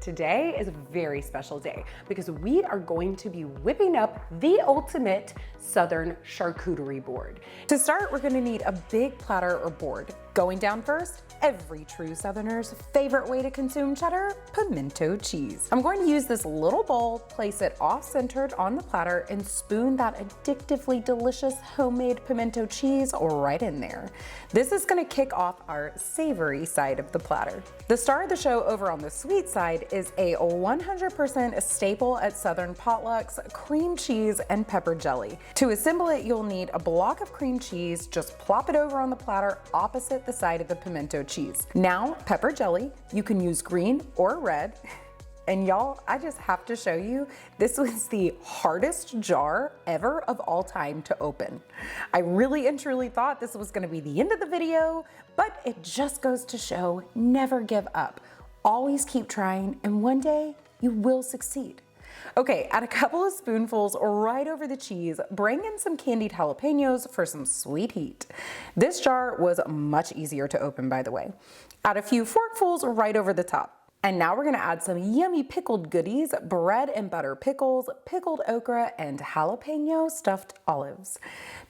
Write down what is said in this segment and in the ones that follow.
Today is a very special day because we are going to be whipping up the ultimate Southern Charcuterie Board. To start, we're gonna need a big platter or board. Going down first, every true Southerner's favorite way to consume cheddar, pimento cheese. I'm going to use this little bowl, place it off-centered on the platter, and spoon that addictively delicious homemade pimento cheese right in there. This is gonna kick off our savory side of the platter. The star of the show over on the sweet side is a 100% staple at Southern potlucks, cream cheese and pepper jelly. To assemble it, you'll need a block of cream cheese. Just plop it over on the platter opposite the side of the pimento cheese. Now, pepper jelly, you can use green or red. And y'all, I just have to show you, this was the hardest jar ever of all time to open. I really and truly thought this was gonna be the end of the video, but it just goes to show, never give up. Always keep trying, and one day you will succeed. Okay, add a couple of spoonfuls right over the cheese. Bring in some candied jalapenos for some sweet heat. This jar was much easier to open, by the way. Add a few forkfuls right over the top. And now we're gonna add some yummy pickled goodies, bread and butter pickles, pickled okra, and jalapeno stuffed olives.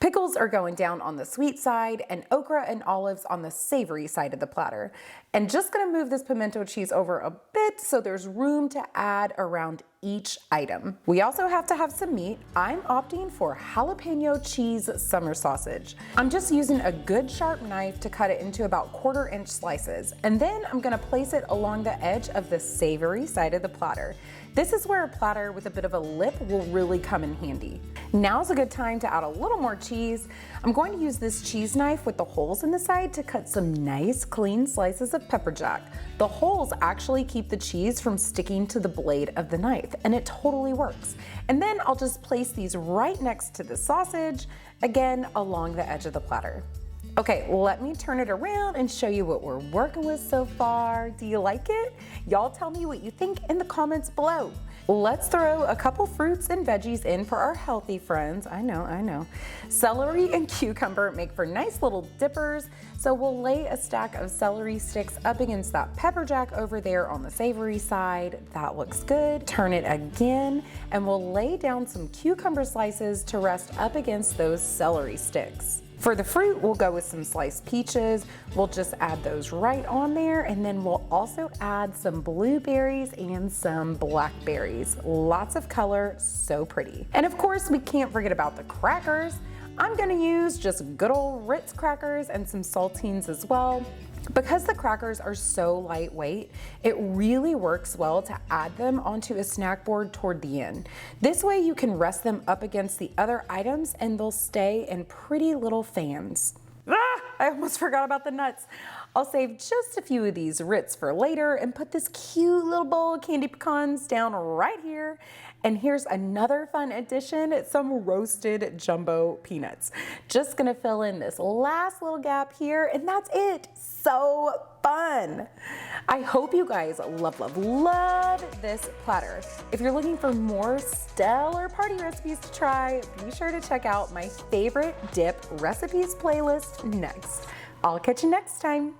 Pickles are going down on the sweet side and okra and olives on the savory side of the platter. And just gonna move this pimento cheese over a bit so there's room to add around each item. We also have to have some meat. I'm opting for jalapeno cheese summer sausage. I'm just using a good sharp knife to cut it into about 1/4-inch slices. And then I'm gonna place it along the edge of the savory side of the platter. This is where a platter with a bit of a lip will really come in handy. Now's a good time to add a little more cheese. I'm going to use this cheese knife with the holes in the side to cut some nice clean slices of pepper jack. The holes actually keep the cheese from sticking to the blade of the knife, and it totally works. And then I'll just place these right next to the sausage, again along the edge of the platter. Okay, let me turn it around and show you what we're working with so far. Do you like it? Y'all tell me what you think in the comments below. Let's throw a couple fruits and veggies in for our healthy friends. I know. Celery and cucumber make for nice little dippers, so we'll lay a stack of celery sticks up against that pepper jack over there on the savory side. That looks good. Turn it again, and we'll lay down some cucumber slices to rest up against those celery sticks. For the fruit, we'll go with some sliced peaches. We'll just add those right on there, and then we'll also add some blueberries and some blackberries. Lots of color, so pretty. And of course, we can't forget about the crackers. I'm gonna use just good old Ritz crackers and some saltines as well. Because the crackers are so lightweight, it really works well to add them onto a snack board toward the end. This way you can rest them up against the other items and they'll stay in pretty little fans. I almost forgot about the nuts. I'll save just a few of these Ritz for later and put this cute little bowl of candy pecans down right here. And here's another fun addition, some roasted jumbo peanuts. Just gonna fill in this last little gap here, and that's it. So fun. I hope you guys love this platter. If you're looking for more stellar party recipes to try, be sure to check out my favorite dip recipes playlist next. I'll catch you next time.